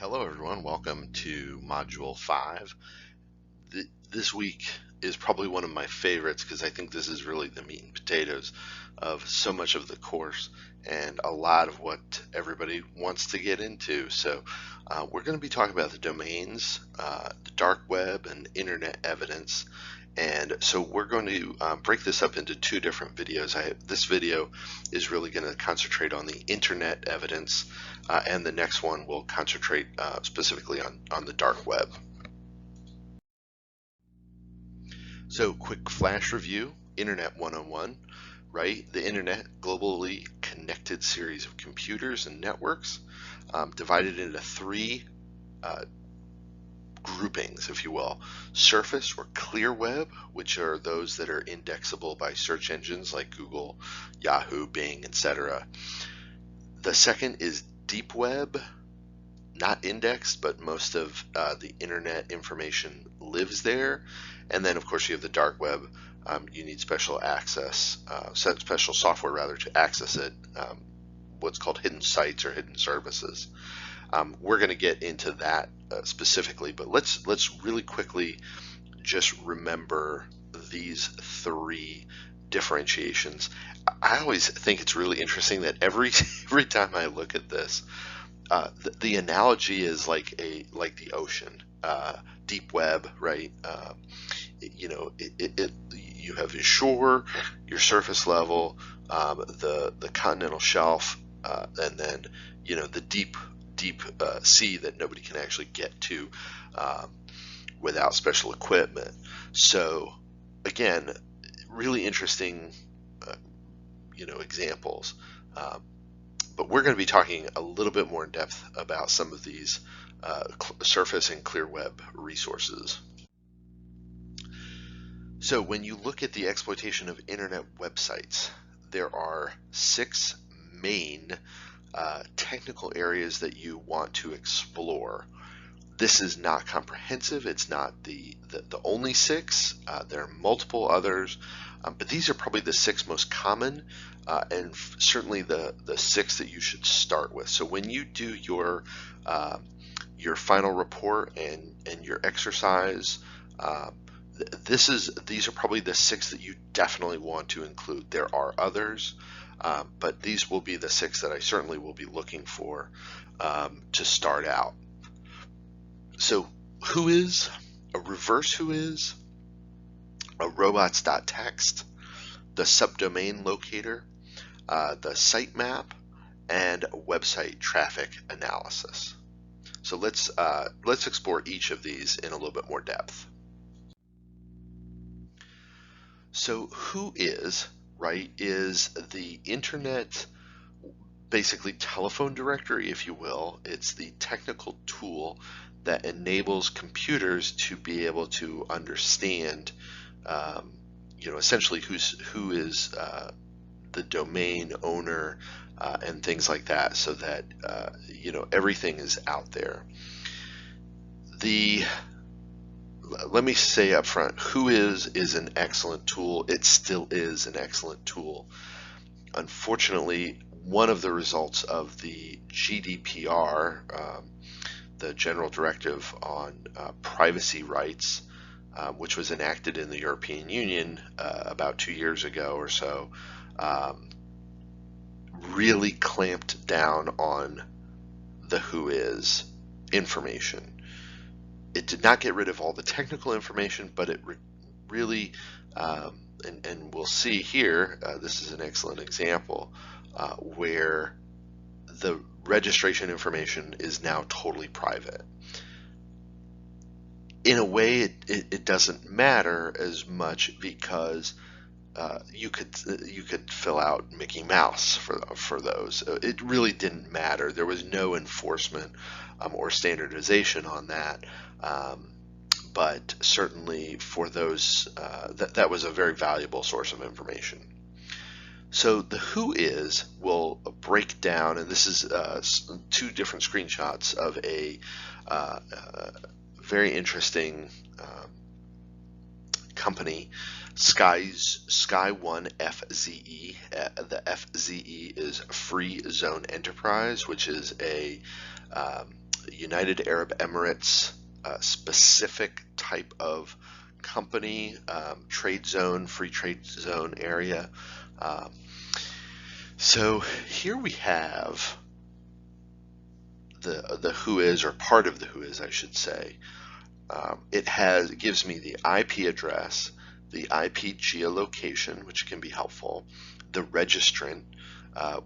Hello everyone, welcome to Module 5. This week is probably one of my favorites because I think this is really the meat and potatoes of so much of the course and a lot of what everybody wants to get into. So we're going to be talking about the domains, the dark web, and internet evidence. And so we're going to break this up into two different videos. This video is really going to concentrate on the internet evidence, and the next one will concentrate specifically on the dark web. So quick flash review, Internet 101, right? The internet, globally connected series of computers and networks, divided into three groupings, if you will. Surface or clear web, which are those that are indexable by search engines like Google, Yahoo, Bing, etc. The second is deep web, not indexed, but most of the internet information lives there. And then of course you have the dark web. You need special access, special software rather, to access it, what's called hidden sites or hidden services. We're going to get into that specifically, but let's really quickly just remember these three differentiations. I always think it's really interesting that every time I look at this, the analogy is like the ocean, deep web, right? You have your shore, your surface level, the continental shelf, and then the deep sea that nobody can actually get to without special equipment. So again, really interesting examples, but we're going to be talking a little bit more in depth about some of these surface and clear web resources. So when you look at the exploitation of internet websites, there are 6 main technical areas that you want to explore. This is not comprehensive. It's not the only 6. There are multiple others, but these are probably the 6 most common, and certainly the 6 that you should start with. So when you do your final report and your exercise, these are probably the 6 that you definitely want to include. There are others, but these will be the 6 that I certainly will be looking for to start out. So whois, a reverse whois, a robots.txt, the subdomain locator, the sitemap, and website traffic analysis. So let's explore each of these in a little bit more depth. So whois, right, is the internet, basically telephone directory, if you will. It's the technical tool that enables computers to be able to understand, essentially who is the domain owner and things like that, so that everything is out there. Let me say up front, whois is an excellent tool. It still is an excellent tool. Unfortunately, one of the results of the GDPR, the General Directive on Privacy Rights, which was enacted in the European Union about 2 years ago or so, really clamped down on the whois information. It did not get rid of all the technical information, but it really, and we'll see here, this is an excellent example where the registration information is now totally private. In a way, it doesn't matter as much because you could fill out Mickey Mouse for those. It really didn't matter. There was no enforcement or standardization on that. But certainly for those, that was a very valuable source of information. So the whois will break down, and this is 2 different screenshots of a very interesting company, Sky1 FZE. The FZE is Free Zone Enterprise, which is a United Arab Emirates, specific type of company, trade zone, free trade zone area. So here we have the Whois, or part of the Whois, I should say. It gives me the IP address, the IP geolocation, which can be helpful, the registrant,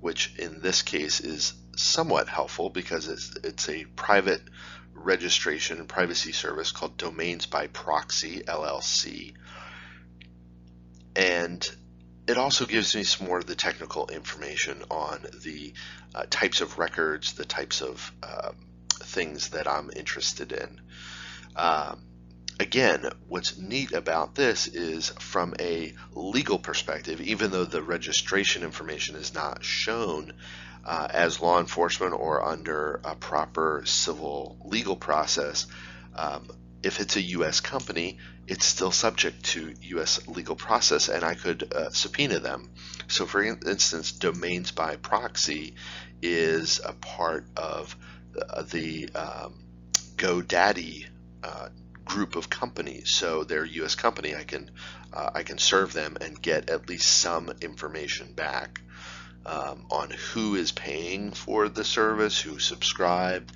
which in this case is somewhat helpful because it's a private registration and privacy service called Domains by Proxy, LLC. And it also gives me some more of the technical information on the types of records, the types of things that I'm interested in. Again, what's neat about this is from a legal perspective, even though the registration information is not shown as law enforcement or under a proper civil legal process, if it's a U.S. company, it's still subject to U.S. legal process, and I could subpoena them. So for instance, Domains by Proxy is a part of the GoDaddy group of companies. So they're a U.S. company. I can serve them and get at least some information back on who is paying for the service, who subscribed,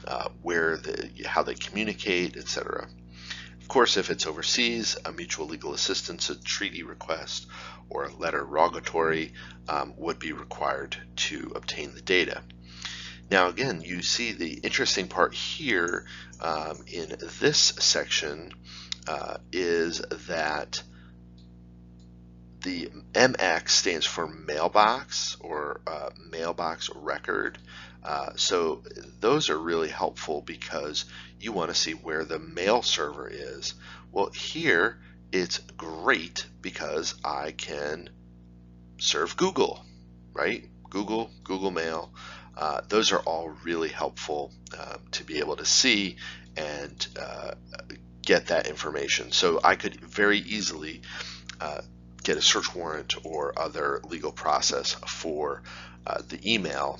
how they communicate, etc. Of course, if it's overseas, a mutual legal assistance, a treaty request, or a letter rogatory would be required to obtain the data. Now again, you see the interesting part here in this section is that the MX stands for mailbox, or mailbox record. So those are really helpful because you want to see where the mail server is. Well, here it's great because I can serve Google, right? Google Mail. Those are all really helpful to be able to see and get that information. So I could very easily get a search warrant or other legal process for the email.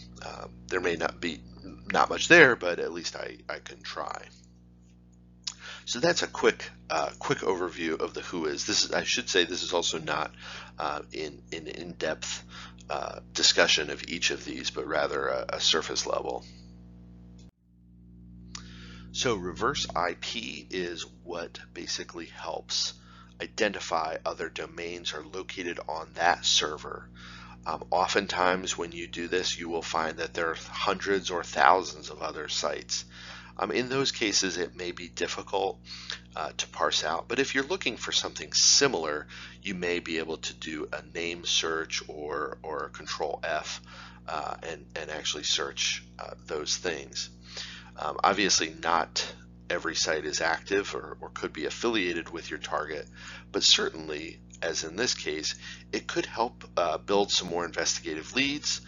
There may not be much there, but at least I can try. So that's a quick overview of the Whois. This is, I should say, this is also not in-depth discussion of each of these, but rather a surface level. So reverse IP is what basically helps identify other domains are located on that server. Oftentimes when you do this, you will find that there are hundreds or thousands of other sites. In those cases, it may be difficult to parse out, but if you're looking for something similar, you may be able to do a name search or Control F and actually search those things. Obviously, not every site is active or could be affiliated with your target, but certainly, as in this case, it could help build some more investigative leads,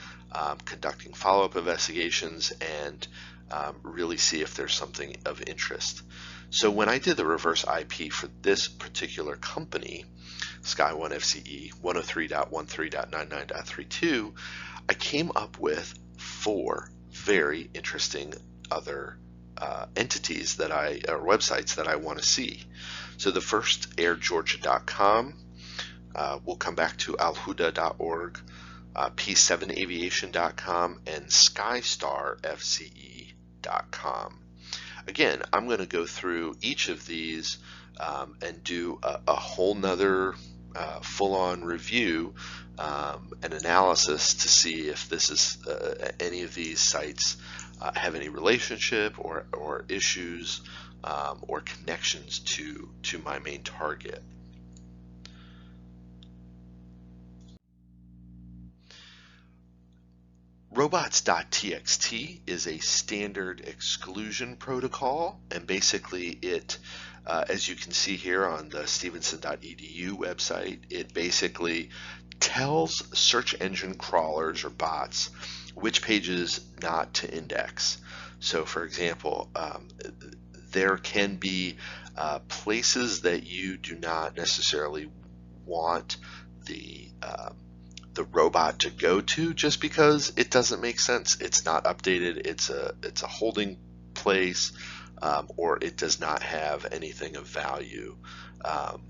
conducting follow-up investigations, and really see if there's something of interest. So when I did the reverse IP for this particular company, Sky1 FCE 103.13.99.32, I came up with 4 very interesting other entities or websites that I want to see. So the first, airgeorgia.com, we'll come back to alhuda.org, p7aviation.com, and skystarfce.com. Again, I'm going to go through each of these and do a whole nother full-on review and analysis to see if this is any of these sites have any relationship or issues or connections to my main target. Robots.txt is a standard exclusion protocol, and basically it, as you can see here on the stevenson.edu website, it basically tells search engine crawlers or bots which pages not to index. So for example, there can be places that you do not necessarily want the robot to go to just because it doesn't make sense. It's not updated. It's a holding place, or it does not have anything of value. Um,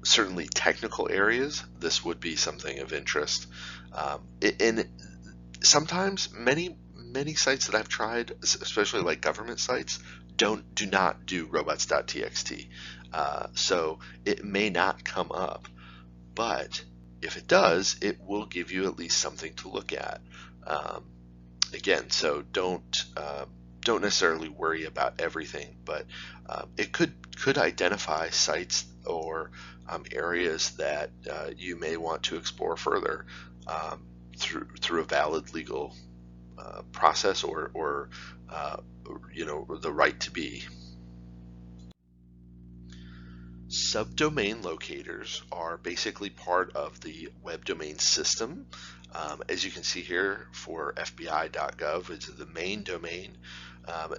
Certainly technical areas, this would be something of interest. And sometimes many sites that I've tried, especially like government sites, do not do robots.txt. So it may not come up, but if it does, it will give you at least something to look at. Again, so don't necessarily worry about everything, but it could identify sites or areas that you may want to explore further through a valid legal process or the right to be. Subdomain locators are basically part of the web domain system. As you can see here for FBI.gov, it's the main domain.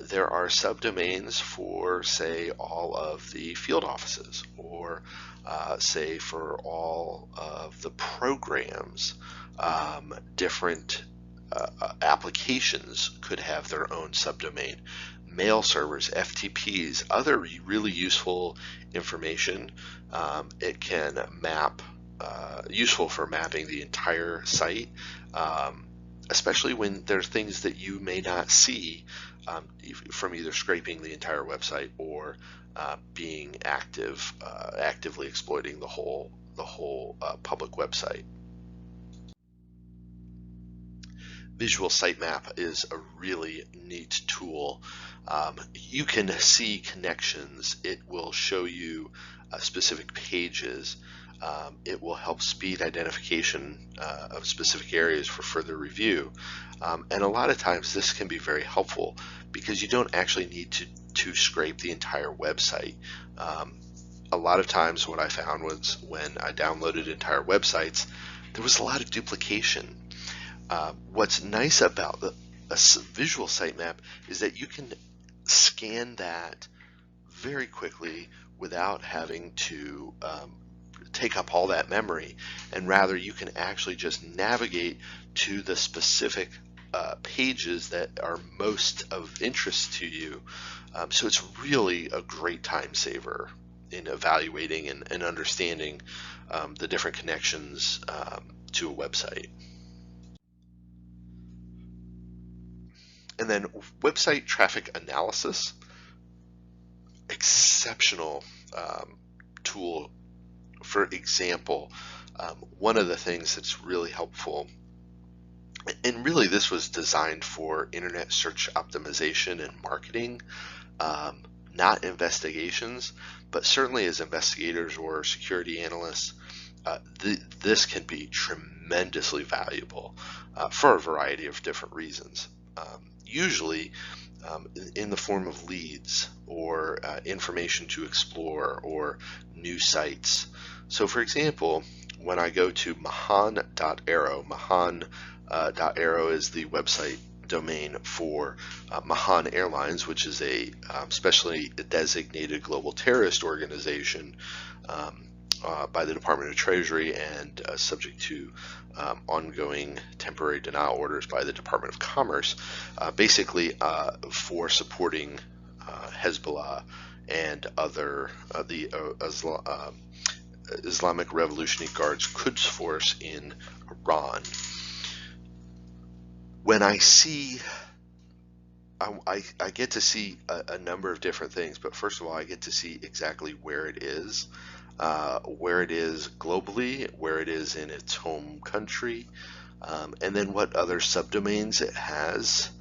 There are subdomains for, say, all of the field offices, or say for all of the programs. Different applications could have their own subdomain. Mail servers, FTPs, other really useful information. It can map, useful for mapping the entire site, especially when there's things that you may not see from either scraping the entire website or being actively exploiting the whole public website. Visual Sitemap is a really neat tool. You can see connections. It will show you specific pages. It will help speed identification of specific areas for further review. And a lot of times this can be very helpful because you don't actually need to scrape the entire website. A lot of times what I found was when I downloaded entire websites, there was a lot of duplication. What's nice about a visual sitemap is that you can scan that very quickly without having to take up all that memory, and rather you can actually just navigate to the specific pages that are most of interest to you. So it's really a great time saver in evaluating and understanding the different connections to a website. And then website traffic analysis, exceptional tool. For example, one of the things that's really helpful, and really this was designed for internet search optimization and marketing, not investigations, but certainly as investigators or security analysts, this can be tremendously valuable for a variety of different reasons. Usually in the form of leads or information to explore or new sites. So for example, when I go to mahan.aero, mahan.aero is the website domain for Mahan Airlines, which is a specially designated global terrorist organization by the Department of Treasury and subject to ongoing temporary denial orders by the Department of Commerce, basically for supporting Hezbollah and other Islamic Revolutionary Guards Quds Force in Iran. When I see, I get to see a number of different things, but first of all, I get to see exactly where it is globally, where it is in its home country, and then what other subdomains it has.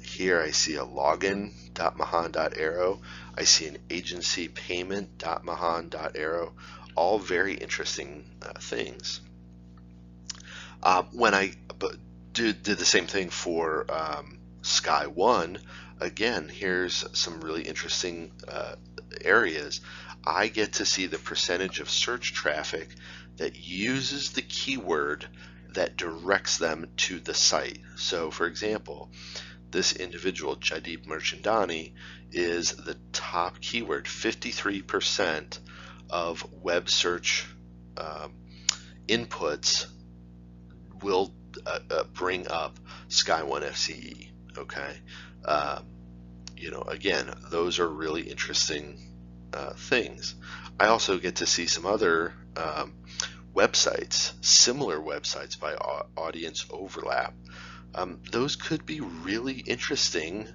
Here I see a login.mahan.aero. I see an agency payment.mahan.aero. All very interesting things. When I did the same thing for Sky One, again, here's some really interesting areas. I get to see the percentage of search traffic that uses the keyword that directs them to the site. So for example, this individual, Jaideep Mirchandani, is the top keyword. 53% of web search inputs will bring up Sky One FCE. Okay, Again, those are really interesting things. I also get to see some other websites, similar websites by audience overlap. Those could be really interesting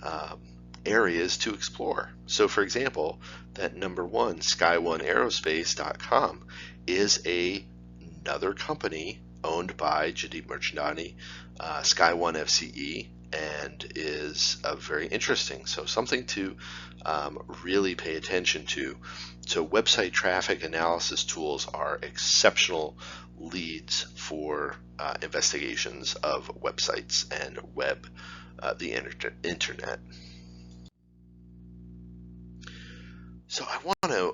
um, areas to explore. So for example, that number one, sky1aerospace.com, is another company owned by Jaideep Mirchandani, Sky One FCE, and is very interesting. So something to really pay attention to. So website traffic analysis tools are exceptional leads for investigations of websites and the internet. So I want to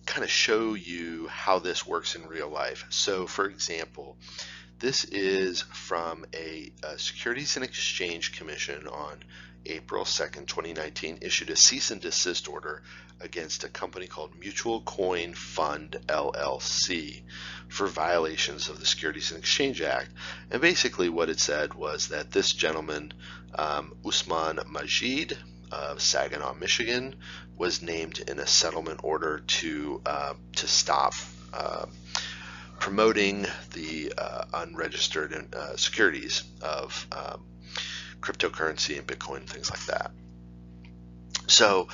kind of show you how this works in real life. So for example, this is from a Securities and Exchange Commission on April 2nd, 2019, issued a cease and desist order against a company called Mutual Coin Fund LLC for violations of the Securities and Exchange Act. And basically what it said was that this gentleman, Usman Majid of Saginaw, Michigan, was named in a settlement order to stop promoting the unregistered securities of cryptocurrency and Bitcoin, things like that. So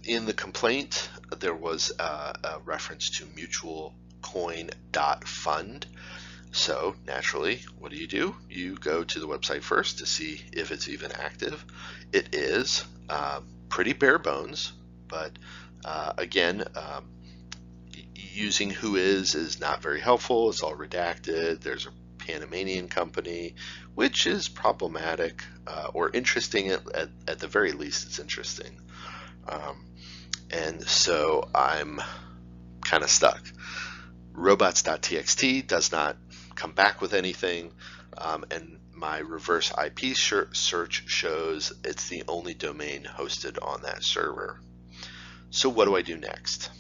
in the complaint, there was a reference to mutualcoin.fund. So naturally, what do? You go to the website first to see if it's even active. It is pretty bare bones, but again, using who is not very helpful. It's all redacted. There's a Panamanian company, which is problematic or interesting. At the very least, it's interesting. And so I'm kind of stuck. Robots.txt does not come back with anything, and my reverse IP search shows it's the only domain hosted on that server. So what do I do next?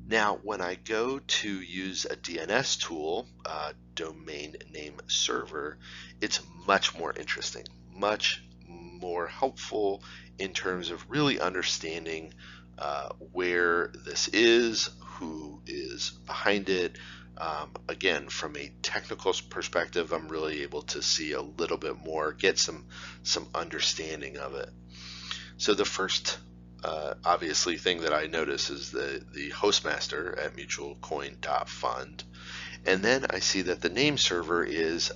Now, when I go to use a DNS tool, domain name server, it's much more interesting, much more helpful in terms of really understanding where this is, who is behind it. Again, from a technical perspective, I'm really able to see a little bit more, get some understanding of it. So the first obviously thing that I notice is the hostmaster at mutualcoin.fund, and then I see that the name server is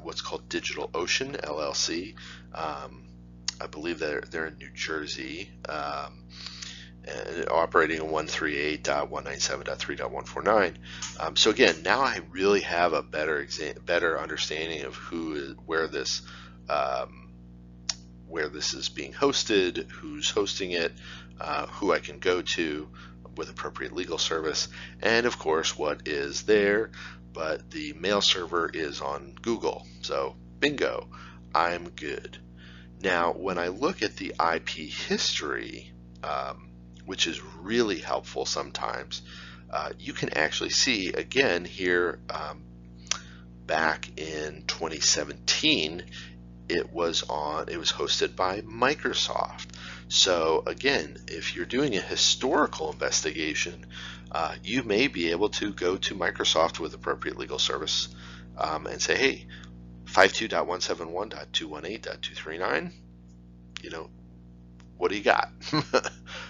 what's called DigitalOcean LLC. I believe they're in New Jersey, and operating on 138.197.3.149. So again, now I really have a better understanding of where this is being hosted, who's hosting it, who I can go to with appropriate legal service, and of course what is there. But the mail server is on Google, so bingo, I'm good. Now when I look at the IP history, which is really helpful sometimes, you can actually see again here back in 2017 it was hosted by Microsoft. So again, if you're doing a historical investigation, you may be able to go to Microsoft with appropriate legal service and say, hey, 52.171.218.239, what do you got?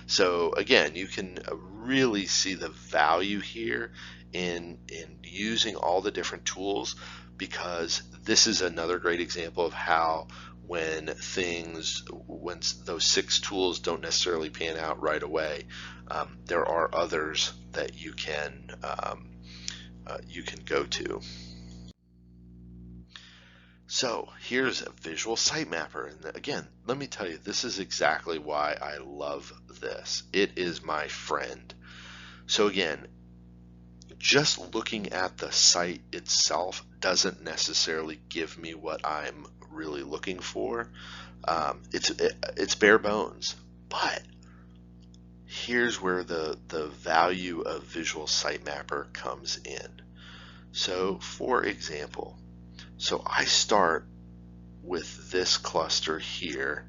So again, you can really see the value here in using all the different tools, because this is another great example of how when those 6 tools don't necessarily pan out right away, there are others that you can go to. So here's a visual sitemapper, and again, let me tell you, this is exactly why I love this. It is my friend. So again, just looking at the site itself doesn't necessarily give me what I'm really looking for. It's bare bones, but here's where the value of Visual Sitemapper comes in. So for example, So I start with this cluster here,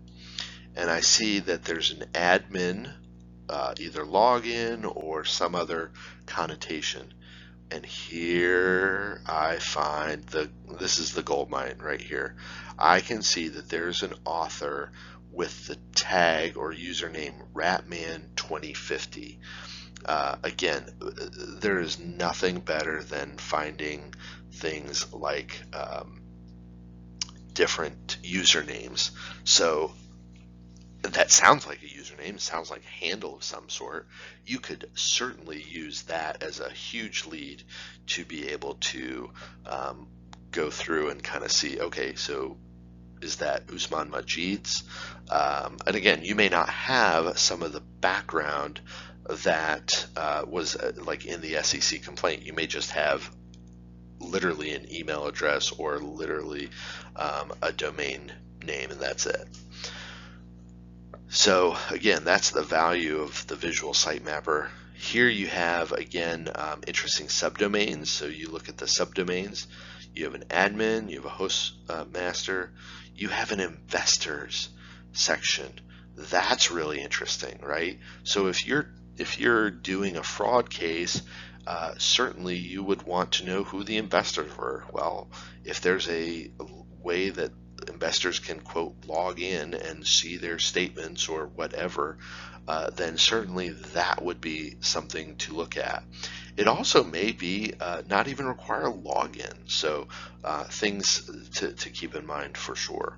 and I see that there's an admin, either login or some other connotation. And here I find this is the gold mine right here. I can see that there's an author with the tag or username Ratman2050. Again, there is nothing better than finding things like different usernames. So that sounds like a username, it sounds like a handle of some sort. You could certainly use that as a huge lead to be able to go through and kind of see, okay, so is that Usman Majid's? And again, you may not have some of the background that was like in the SEC complaint. You may just have literally an email address or literally a domain name, and that's it. So again, that's the value of the Visual Sitemapper. Here you have, again, interesting subdomains. So you look at the subdomains, you have an admin, you have a host master, you have an investors section. That's really interesting, right? So if you're doing a fraud case, certainly you would want to know who the investors were. Well, if there's a way that investors can, quote, log in and see their statements or whatever, then certainly that would be something to look at. It also may be not even require a login, so things to keep in mind for sure.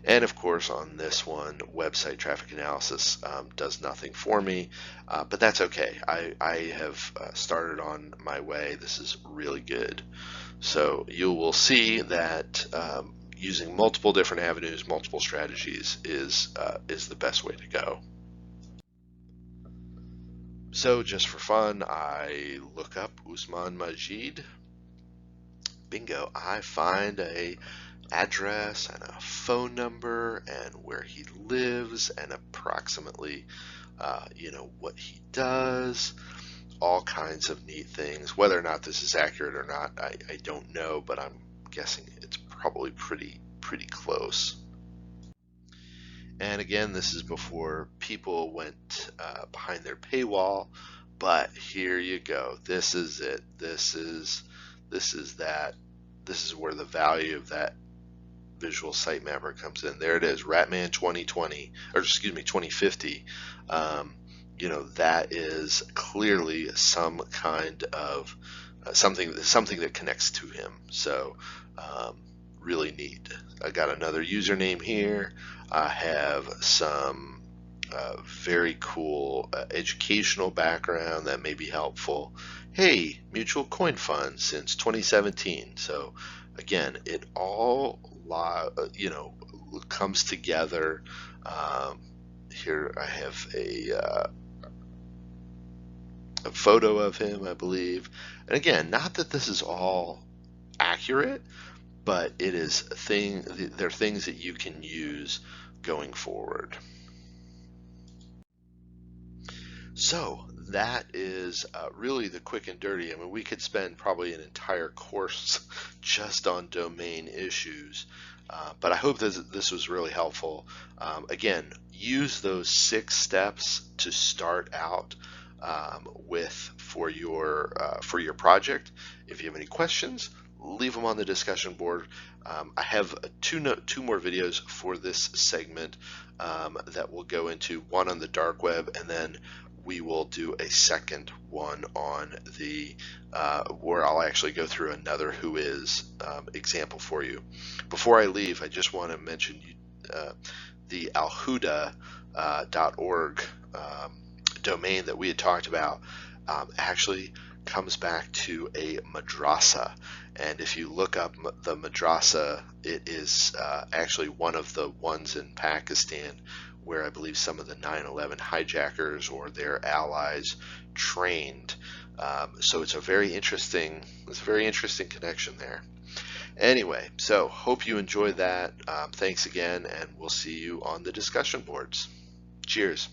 And of course, on this one, website traffic analysis does nothing for me, but that's okay. I have started on my way. This is really good. So you will see that using multiple different avenues, multiple strategies is the best way to go. So just for fun, I look up Usman Majid. Bingo, I find a address and a phone number and where he lives and approximately what he does, all kinds of neat things. Whether or not this is accurate or not, I don't know, but I'm guessing it's probably pretty close. And again, this is before people went behind their paywall, but here you go. This is it. This is that. This is where the value of that Visual Sitemapper comes in. There it is, Ratman 2020, or excuse me, 2050. That is clearly some kind of something that connects to him. So really neat. I got another username here. I have some very cool educational background that may be helpful. Hey, mutual coin fund since 2017. So again, it all comes together. Here I have a photo of him, I believe. And again, not that this is all accurate, but it is they're things that you can use going forward. So that is really the quick and dirty. I mean, we could spend probably an entire course just on domain issues, but I hope this was really helpful. Again, use those 6 steps to start out with for your project. If you have any questions, leave them on the discussion board. I have two more videos for this segment that we'll go into, one on the dark web, and then we will do a second one on the where I'll actually go through another Whois example for you. Before I leave, I just want to mention the alhuda.org domain that we had talked about actually comes back to a madrasa, and if you look up the madrasa, it is actually one of the ones in Pakistan where I believe some of the 9/11 hijackers or their allies trained. So it's a very interesting connection there. Anyway, so hope you enjoyed that. Thanks again, and we'll see you on the discussion boards. Cheers.